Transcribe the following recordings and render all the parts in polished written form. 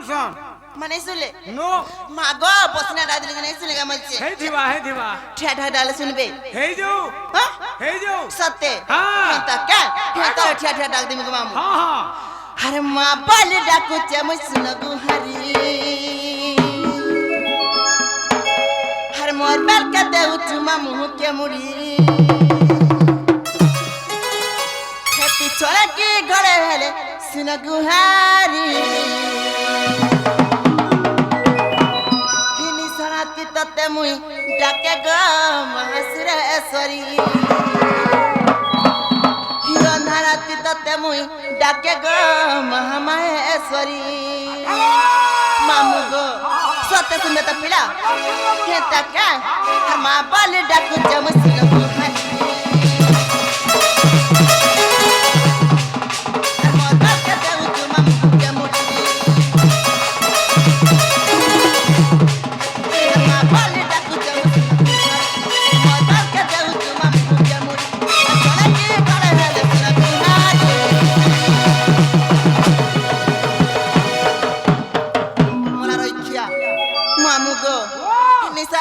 सन मने सुले नो मागो पसना डाल दिले नहीं सुनेगा मुझसे हे दिवा ठेठा डाल सुनबे हे जो सत्य हां त क्या ठेठा ठेठा डाल दे मुगो मामू हां अरे मा बाल डाकू चम सुनगु हरी हर मोर बाल का दे उचमा मुह के मुड़ी खेती छोड़ा के गले हेले सुनगु हरी हिनी सराती तते मुई डाके गो महासुरेश्वरी हिरंधाराती तते मुई डाके गो महामाहेश्वरी मामू गो सत्य सुनबे त पिला के तका हर मां बाल डाकू जम सुनगु हरी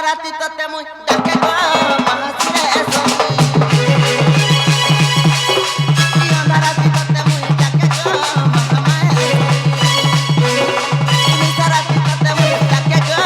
राती तते मुई डाके गो महासुरेश्वरी हिरंधाराती तते मुई डाके गो महामाहेश्वरी राती तते मुई डाके गो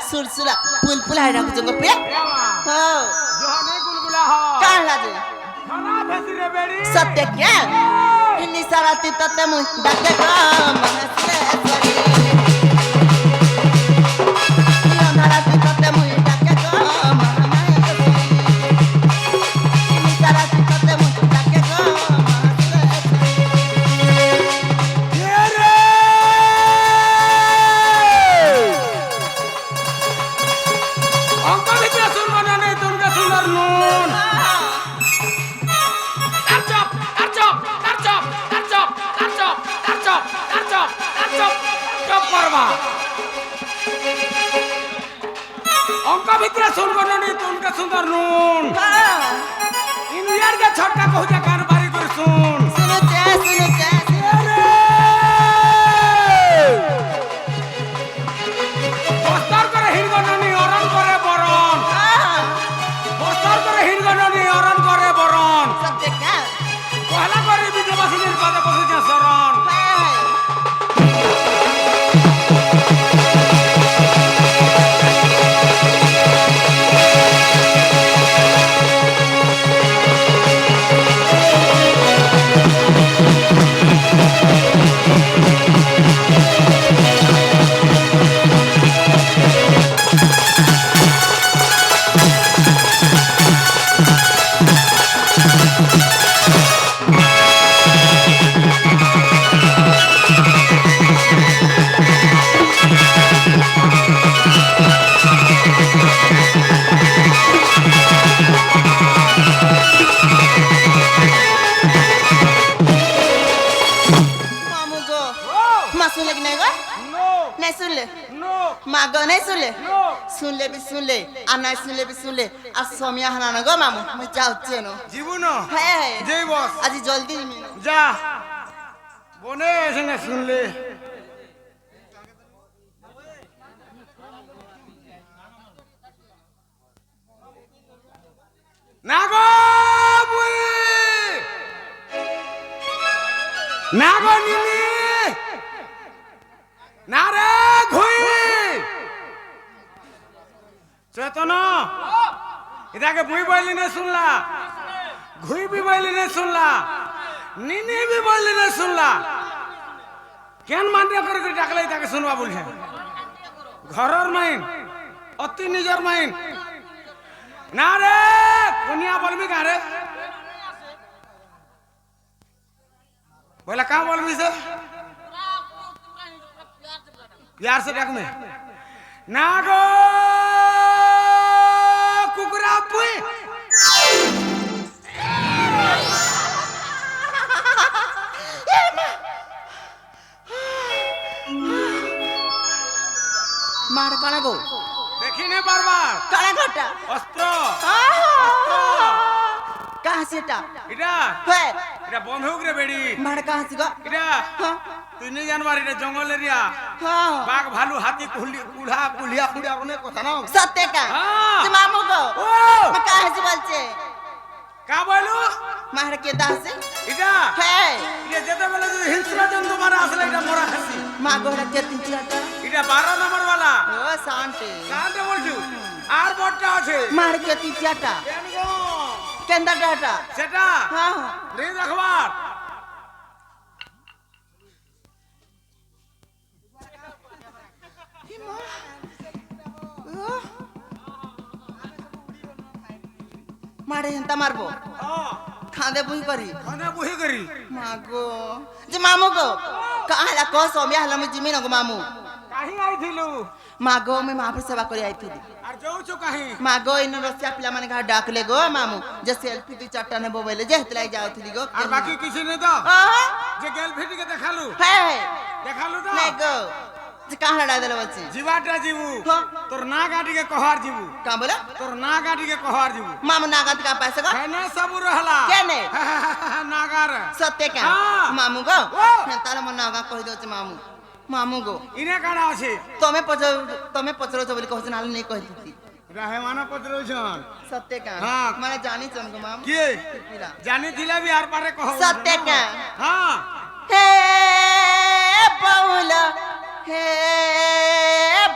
सुलसुला पुलपुल है रख जंगो पे हो जो नहीं गुलगुला हो कान लाजे खराब है सिरे बेड़ी सत्य क्या इन्नी सराती तते मुई डाके गो महासुरेश्वरी हिरंधाराती तते मुई डाके गो महामाहेश्वरी इन्नी सराती तते मुई डाके गो महासुरेश्वरी अंका विद्या सुनना नहीं तुमका सुनर नून चुप परवा अंका विद्या सुनना नहीं तुमका सुनर नून इंडियन का छोटा कहूजा कान बारी कर सुन सुनो चे बस्तर करे हिरगननी अरन करे बरन बस्तर करे हिरगननी अरन करे बरन सत्य क्या पहला करे विद्यावासी दिन पद पसे जा शरण मागो नहीं सुनले नो सुन ले आ नहीं सुन ले आ सोमिया हना न गो मामू मैं जाउचे नो জীবন है জয় বস आज जल्दी मिलो যা বনে সঙ্গে শুনলে না গো বুই না গো নিনি না রে ঘুই চেতন এটাকে বুই বললি না শুনলা ঘুই বি বললি না শুনলা নিনি বি বললি না শুনলা কেন মান্য করে করে ডাকলে তাকে শুনবা বলছে ঘরের মাইন অতি নিজের মাইন না রে কোনিয়া বলবি কা রে बोला कहाँ बोल भी से प्यार से डाक में नागो कुकुरा पुई मार काना गो देखी नहीं बार बार काना घटा अस्त्र कहाँ से टा इटा है इटा बंधुक रे बेड़ी मार कहाँ से गो इटा हाँ তুই নি জানবার এটা জঙ্গল এরিয়া हाँ বাঘ ভালু হাতি কুলহা কুলিয়া কুলিয়া অনেক কথা না सत्य का हाँ। तो मामू गो ও मैं कहाँ से बोलचे কা বলু मार के दास से এটা है এটা যেতে বলে যদি হিংস্র জন্তু মারা আসলে এটা মরা খাসি माँ गोड़ा के तीन चाटा এটা 12 নম্বর वाला ओ शांति কাঁদে বলছু আর বড়টা আছে मार के तीन चाटा কেন গো केंद्र डाटा সেটা हाँ নেই দেখবার मारे हंता मारबो खादे बुई करी খানা বহি করি मागो जे मामू गो कहाँ ला को सोमिया हला में जिमी न गो मामू কাহি আইथिलु मागो मैं माँ पर सेवा करी आई थी আর যাউছো কাহি मागो इन रसिया पिला माने घर डाकले गो मामू जे सेल्फी दी चट्टा ने बोबेले जे हतलाई जाओ थी गो আর বাকি কিছু নেই তো आहा যে গার্লফ্রেন্ডকে দেখালু है দেখালু তো नहीं गो जे कहाँ लड़ा देले बच्ची জীবাটা জীবু हाँ। তোর না গাটিকে কহার জীবু कहाँ बोला তোর না गाटी कहार जीवू मामू नागत का पैसे गो है ना सब रहला केने नागार सत्य का हाँ। मामू गो ओ। ताला मन नागा कहि दो मामू मामू गो इने काड़ा আছে तमे पचरो बोली कहछ नाले नहीं कहती রাহে মানা পত্রছন सत्य का हाँ। माने जानी चन गो मामू কে पिला জানি দিলা বি আর পারে কহ सत्य का हां हे बाउला हे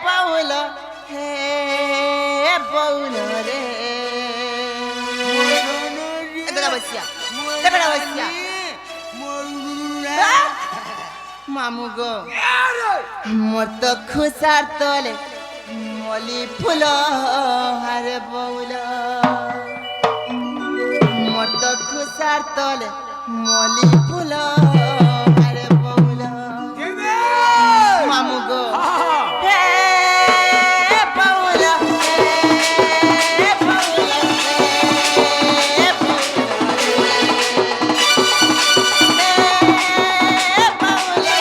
बाउला हे बाउला रे बड़ा बच्चा ले बड़ा बच्चा मामू गो मोर तो खुशार तोले मोली फुलो हरे बाउला मोर तो खुशार तोले मोली फुलो हरे बाउला मामू गो हे बाउला हे बाउला हे बाउला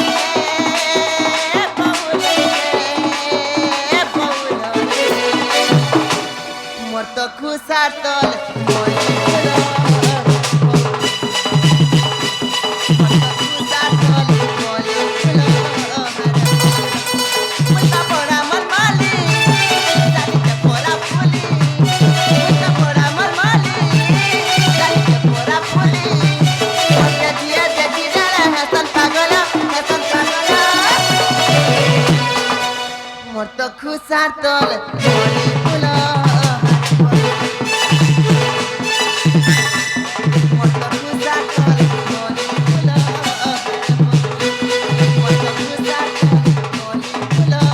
मोर तो खुशार तोल मोली फुलो खुशार तोल मोली फुलो मुत्ता पोरा मन माली जानी के पोरा फुली मुत्ता पोरा मन माली जानी के पोरा फुली मोके दिए देखी डाला हसन पागला मोर तो खुशार तोल मोली फुलो मोर तो खुशार तोल मोली फुलो मोर तो खुशार तोल मोली फुलो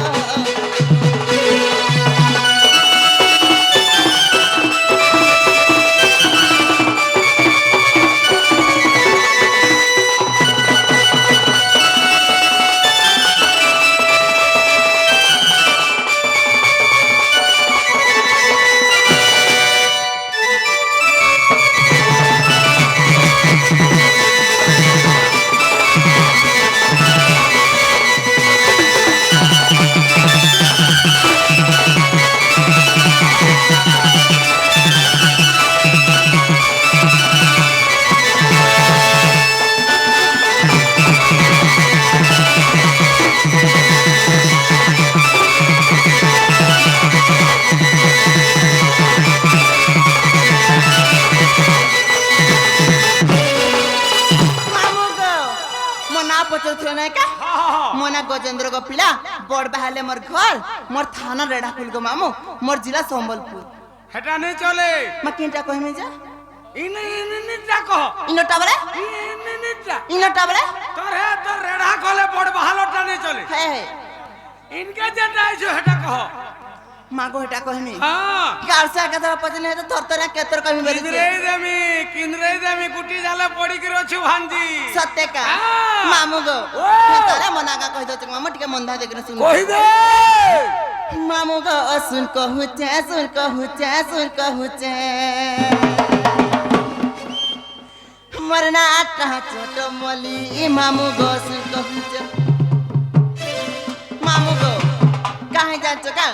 पिला नहीं का हाँ मोना गजेंद्र को पिला बड़ बहाले मोर घर मोर थाना रेडाकुल को मामू मोर जिला संबलपुर हेटा नहीं चले मैं किनटा कहि में जा इन निटा कह इनोटा बले इन निटा इनोटा बले तो रेड़ा कले बड़ बहालोटा नहीं चले है इनके जेटा आइछो हेटा कह मागो हेटा कहि में हां गाल से आके तो पजने है तो थरथरा केतर कहि में किंद्रे देमी कुटी जाले पड़ी के रछु भांजी सत्य का हाँ। मामू गो ओ। तारे मना का कहि दो मामू टिके मंदा देख सुन कहि दे मामू गो सुन कहू चे मरना कहा छोटो मोली मामू गो सुन कहू चे मामू गो काहे जान का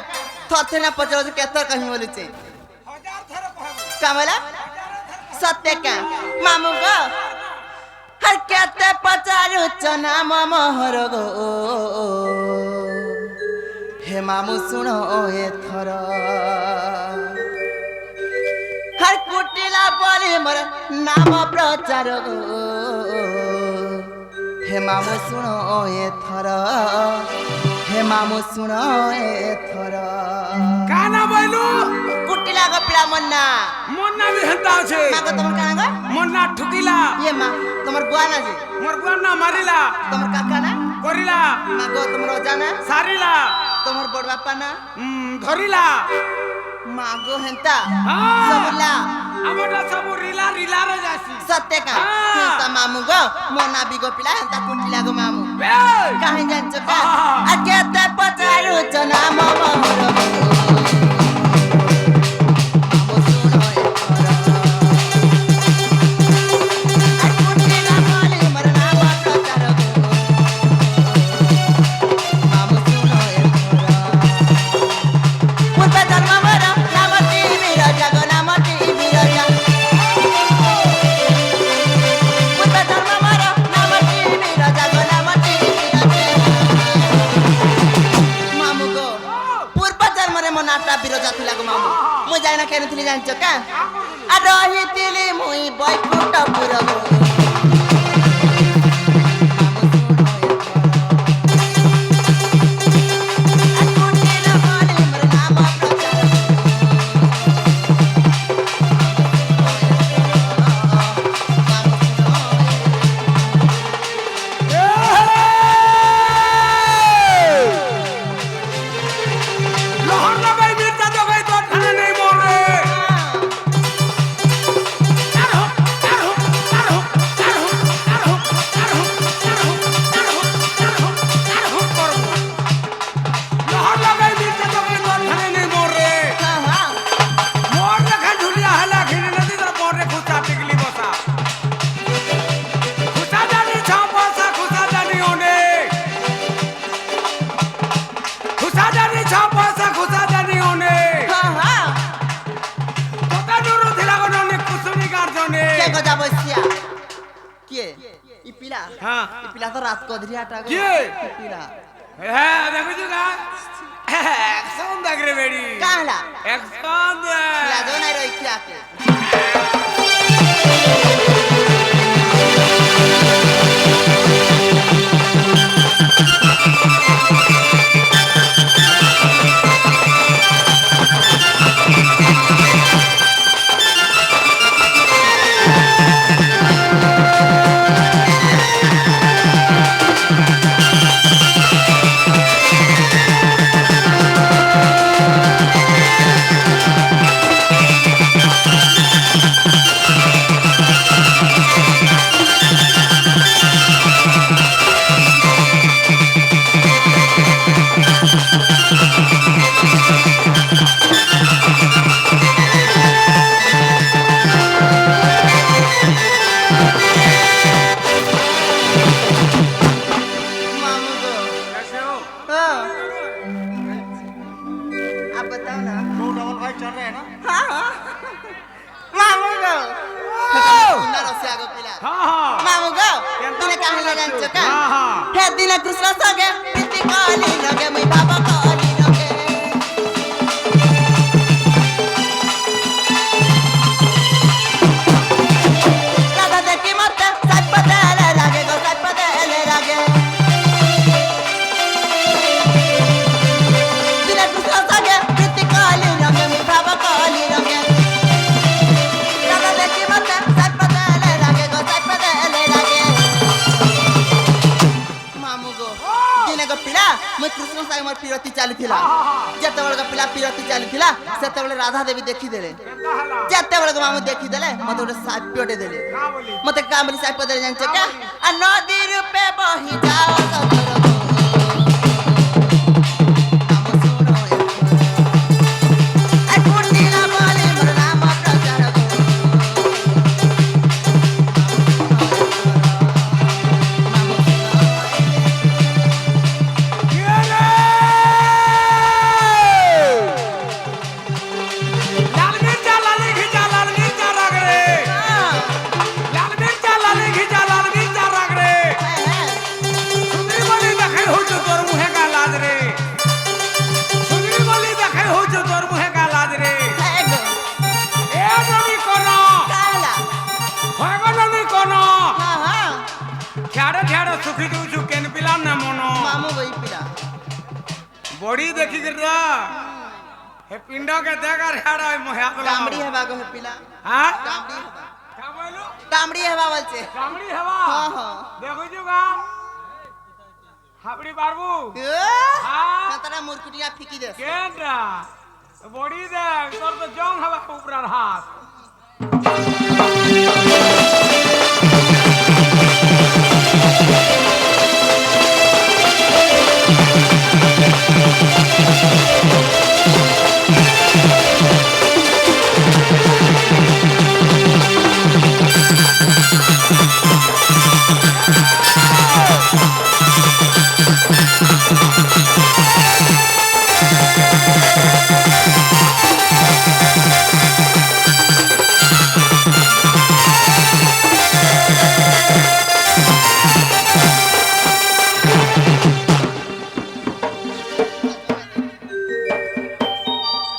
थोथे ना पचो केतर कहि बोली चे हजार थरे कहबो का बोला सत्य का मामू गो हर केते पचारू चना मोहर गो हे मामू सुनो ए थर हर कुटिला बोली मोर नाम प्रचार गो हे मामू सुनो ए थर हे मामू सुनो ए थर काना बोलू कुटिला को पिला मन्ना मन्ना भी हंता छे मागो तुम काना गो मन्ना ठुकिला ये मां तुम्हार बुआना जी मोर गुना मारिला तुम्हार काका ना करिला मागो तुम्हार ओजाना सारिला तुम्हार बड़ बापा ना धरिला मागो हेंता हाँ। सबला हमटा सब रिला रिला रे जासी सत्य का हाँ। हेंता मामू गो मोना बिगो पिला हेंता कुटिला गो मामू बे काहे जान का हाँ। आके ते पचारू चना मामा मोर बिरोजा थिला गो मामू मु जाइना केन थिली जानछ का आ रही तिली मुई बैकुंठपुर गो पिला तो रात को अधरिया टागो पिला देखो जुगा एक्शन देख रे बेड़ी काहला एक्शन पिला दो नहीं रही क्या के कृष्ण सगे प्रीति काली लगे मैं बाबा काली लगे राधा देखी मत सब पता लगे गो सब पता लगे ଚାଲିଥିଲା ଯେତେବେଳେ ପିଲା ପିରତି ଚାଲିଥିଲା ସେତେବେଳେ ରାଧା ଦେବୀ ଦେଖିଦେଲେ କେନ୍ତା ହେଲା ଯେତେବେଳେ ମାମୁ ଦେଖିଦେଲେ ମତେ ଗୋଟେ ସାପ୍ୟଟେ ଦେଲେ କା ବୋଲି ମତେ କାଁ ବୋଲି ସାପ୍ୟ ଦେଲେ ଜାଣିଛ କା ଆ ନଦୀ ରୂପେ ବହି ଯାଅ ସଜର ଗো। ନାମ ଶୁଣ ଆ କୁଟିଲା ବଳେ ମୋର ନାମ ପ୍ରଚାର ଗো। କିଏ ରେ? ଲାଲ ମିର୍ଚା ଲାଲି ଘିଚା ଲାଲ ମିର୍ଚା ରାଗ ରେ ଲାଲ ମିର୍ଚା ଲାଲି ঘিচা লাল মির্চা রাগ রে সুন্দরী বলি দেখাই হইছ তোর মুহে কা লাজ রে সুন্দরী বলি দেখাই হইছ তোর মুহে কা লাজ রে এ ননি কোন হয় গো ননি কোন ঠাড়ে ঠাড়ে সুখী দউছু কেন পিলাম না মন মামু গই পিলা বড়ি দেখি রে হে পিণ্ড কে দেখার ঠাড়া মুহে আপলা কামড়ি হেবা গো পিলা হ্যাঁ কামড়ি হেবা কা বইলো কামড়ি হেবা বলছে কামড়ি হেবা হ্যাঁ হ্যাঁ দেখুছু গাম হাবড়ি পারবু হ্যাঁ তারা মুরকুটিয়া ফিকি দে কেনটা বড়ি দেখ তোর তো জং হবা উপরার হাত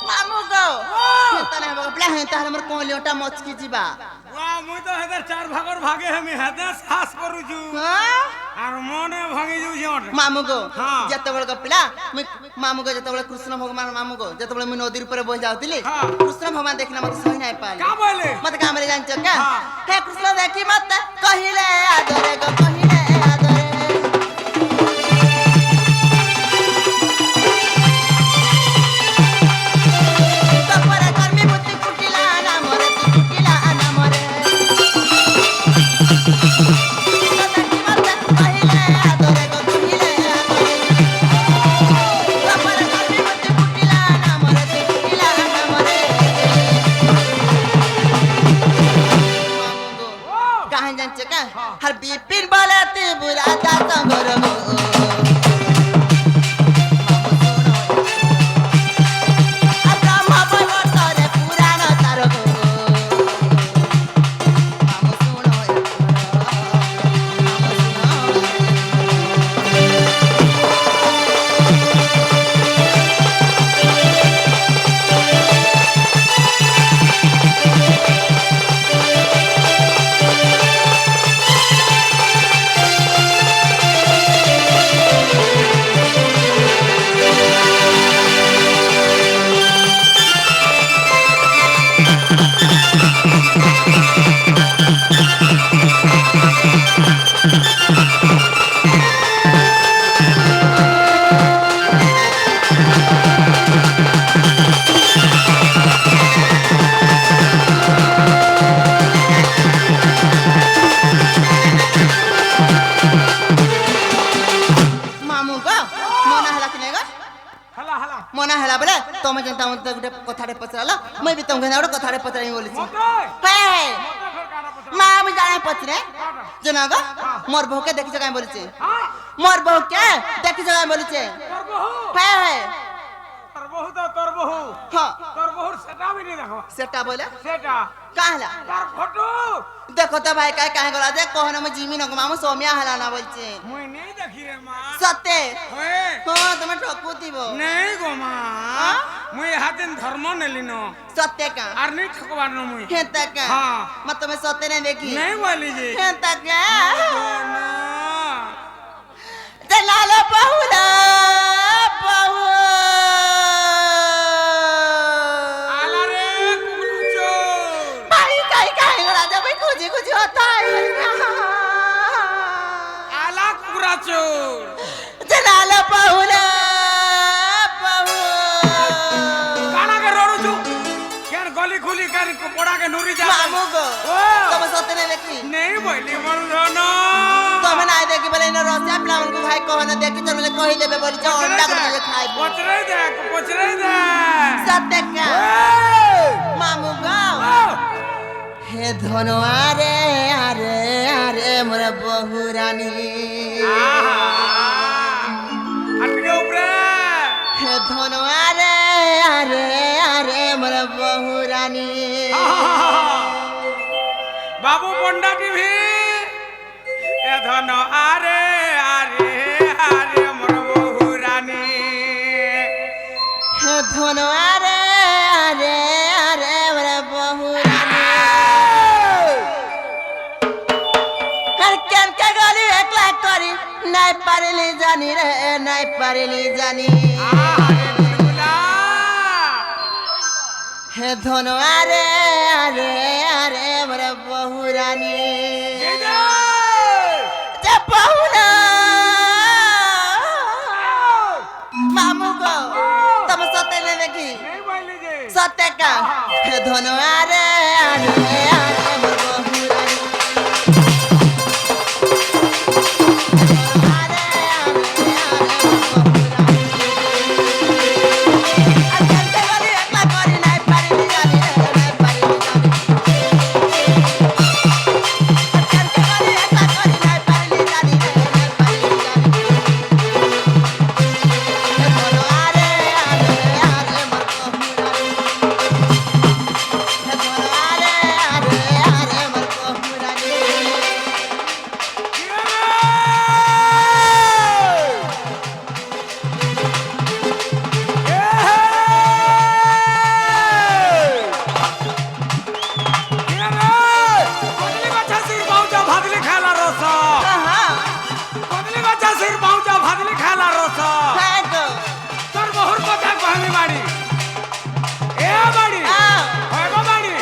মামু গো তানে হেবা গো পিলা হে তাহলে মোর কোলিওটা মচকি যিবা ওয়া মুই তো হেদার চার ভাগর ভাগে আমি হেদে শ্বাস করুছু হ্যাঁ আর মনে ভাঙি যাউছি ওর মামু গো হ্যাঁ। যেତେବେଳେ গো পিলা মামু গো যেତେବେଳେ কৃষ্ণ ভগবান মামু গো যেତେବେଳେ ମୁଁ নদীর উপরে বই যাଉଥିଲି হ্যাঁ। কৃষ্ণ ভগবান ଦେଖିଲା মতে সହି নাই পালি কা বলে মতে কামরে জানছ কা হ্যাঁ। হে কৃষ্ণ দেখি মতে কহিলে আদরে গো কহিলে আদরে তপরে কর্মী বুদ্ধি কুটিলা নামরে তু কুটিলা নামরে দেখি মতে কহিলে আদরে গো কহিলে আদরে তপরে কর্মী বুদ্ধি কুটিলা নামরে তু কুটিলা নামরে কাহে জানছ কা হর বিপিন বলতে বুলাতা সঙ্গর গো ব্রহ্ম বৈবর্তরে পুরাণ তার গো মামু শুনো মামু গো মনা হেলা কি নাই গো হলা হলা মনা হেলা বলে তুমি যেন মতে গোটে কথাটে পচারল মই বি তুমি গোটে কথাটে পচারি বলিছি মতে হে মতে ফের কানা পছন্দ মা আমি জানে পচরে জানা গো মোর বউকে দেখিছ কাই বলিছে হ্যাঁ মোর বউকে দেখিছ কাই বলিছে তোর বহু হে হে তোর বহু তো তোর বহু হ্যাঁ তোর বহুর সেটা আমি নি দেখো সেটা বলে সেটা কাহলা তার ফটো দেখো তো ভাই কাই কাহে গলা যে কোহন আমি জিমি নক মামু সৌমিয়া হেলা না বলছে মুই নেই দেখি রে মা সত্যি হয়ে হ্যাঁ তুমি ঠকু দিব নেই গো মা হ্যাঁ? মুই হাতেন ধর্ম নেলি ন সত্যি কা আর নেই ঠকবার ন মুই হেতা কা হ্যাঁ। মত তুমি সত্যি নাই দেখি নেই বলি যে হেতা কা গো না তেলালে বহুলা বহু আলা রে কুকুর চোর ভাই কাই কাহে গলা যে ভাই খুঁজি খুঁজি হতা আলা কুকুরা চোর তেলালে বহুলা বহু पोड़ा के नूरी जा मामू गो ओ तुम सोते नहीं देखी नहीं बोली बोल धनो तुम ना देखी बोले न रोसिया प्लावन को खाई कहो न देखी चल बोले कहि देबे बोली जो अंडा को मुझे खाई पोच रही दे सत्य का मामू गो हे धनो अरे अरे अरे मोर बहु रानी हटके ऊपर हे धनो अरे अरे अरे मोर बहु रानी बाबू पंडा टीवी ए धन आरे आरे आरे मोर बहु रानी हे धनो अरे अरे अरे मोर बहु रानी कर केन के गली एकला करी नहीं पारली जानी रे नहीं पारली जानी आरे बुलबुला हे धनो अरे अरे अरे मोर बहु रानी जे बहु ना मामू गो तुम सते नहीं देखी नहीं बोली जे सत्य का हे धनो अरे अरे अरे मोर बहु रानी अरे अरे अरे मोर बहु रानी अजल के गली एकला करी नहीं पारली जानी रे नहीं पारली जानी अजल के गली एकला करी नहीं पारली जानी रे नहीं पारली जानी हे धनो अरे अरे अरे मोर बहु रानी हे धनो अरे अरे अरे मोर बहु रानी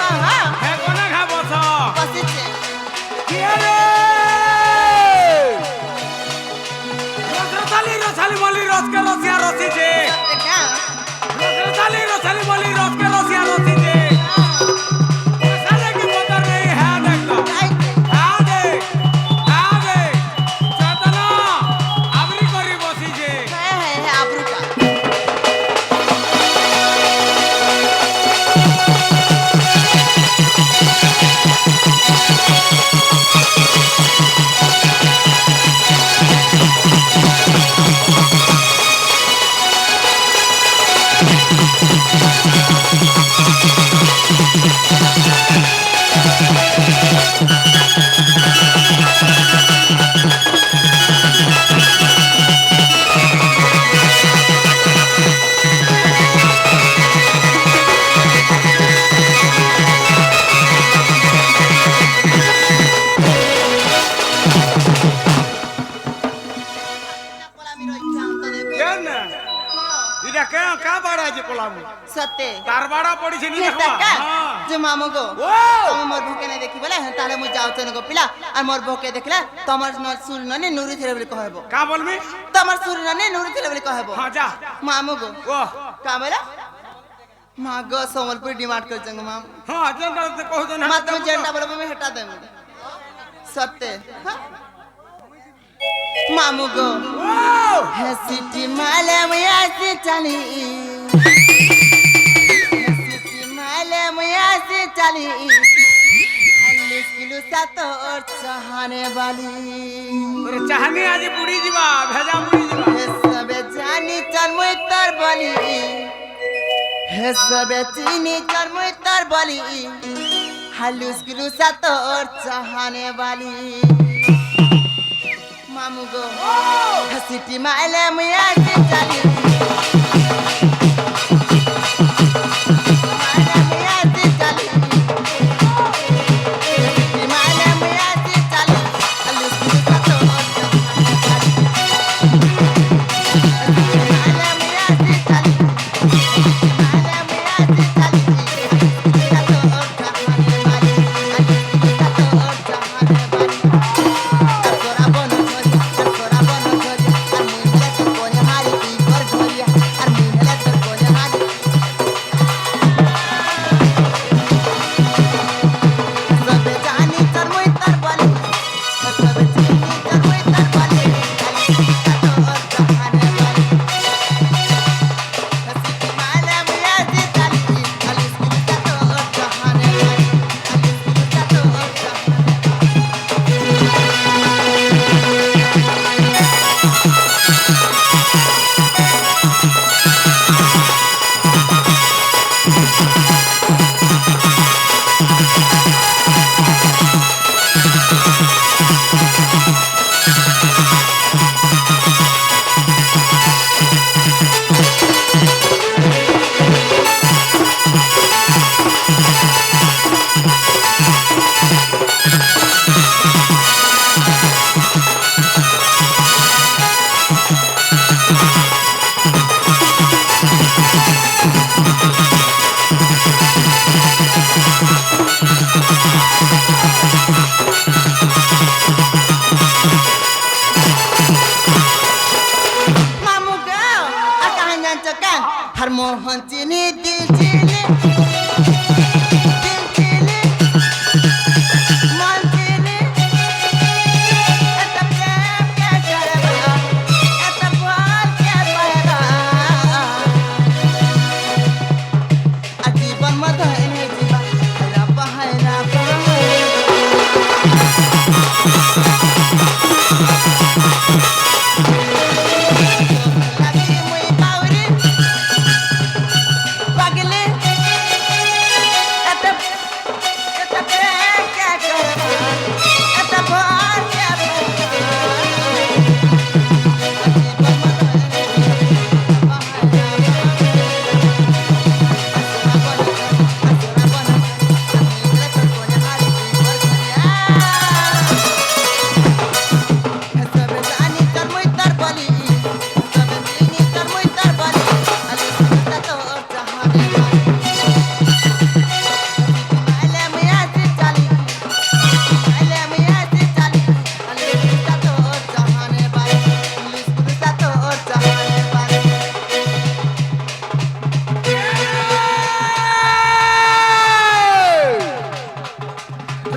कहाँ है गो कहाँ बसी छे सत्य का आई है आबरू का सत्य तारबाड़ा पड़ी छे नी हे देखवा तका हां जे मामू गो ओ तुम मोर भूके नहीं देखी बोले ताले मु जाउ चन को पिला और मोर भूके देखला तमर न सुर न नूरी थेरे बोले कहबो का बोलबी तमर सुर न नूरी थेरे बोले कहबो हां जा मामू गो ओ का बोला मां गो संबलपुर डिमांड कर जंग माम हां जेंदा से कहू दे ना मत में जेंडा बोले मैं हटा दे सत्य हाँ? मामू गो ओ है सिटी माले में ऐसे चली से चली किलो सा तो चाहने वाली तोरे चाहनी आज बुढ़ी जीवा भेजा बुढ़ी जीवा हे सबे जानी चरमुई तर बली हे सबे चीनी चरमुई तर बली हलूस किलो सा तो चाहने वाली मामू गो हसीटी माले मुया से चली Mamu kau akan nyancakan har mohon sini dil sini dil sini mohon sini eta prem ke kareba eta bol ke bahera ajiban madha ini jiba hara bahera lagi muy bauri pagile eta eta prem ke kareba eta bol ke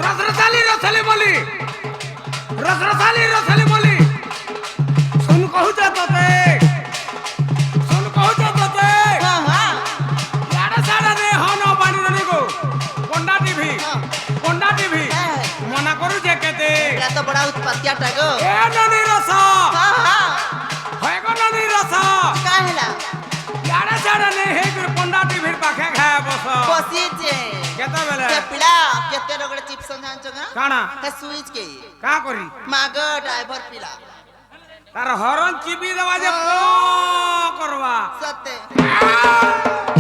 रसरसाली बोली रसरसाली बोली सुन कहू जाते सुन कहू जाते याडा साडा रे हन पानी रे को कोंडा टीवी मना करू जे केते तो बड़ा उत्पत्तिया टागो ए ननी रस होय को ननी रस काहेला याडा साडा ने हे कोंडा टीवी पाखे खाया बस बसी जे केते बेले के पिला केते रगड़े चिप्स जांचगा काना ते स्विच के का करी माग ड्राइवर पिला तार हरन चिपी देवा जे करवा सत्य